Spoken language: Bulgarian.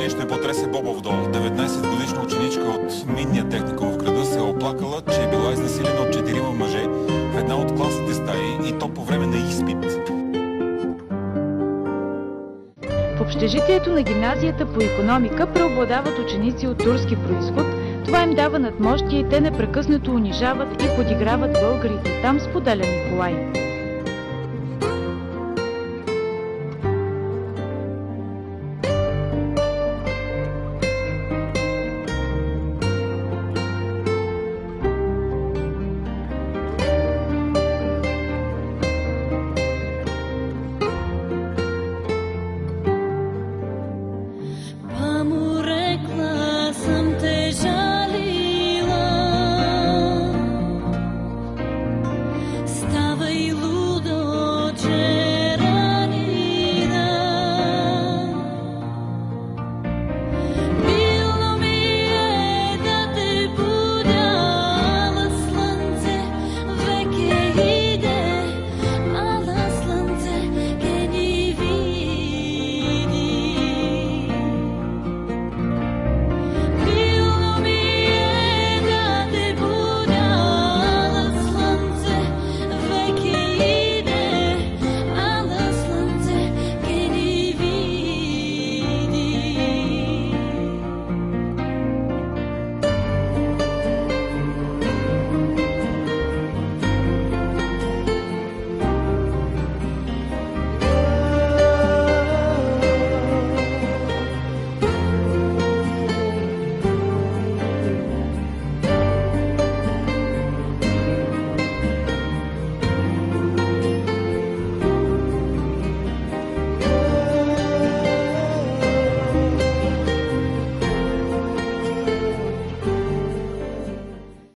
нещо ми потресе Бобов дол. 19-годишна ученичка от минния техникум в града се е оплакала, че е била изнасилена от 4 мъже в една от класните стаи и то по време на изпит. В общежитието на гимназията по икономика преобладават ученици от турски произход. Това им дава надмощие и те непрекъснато унижават и подиграват българите. Там споделя Николай.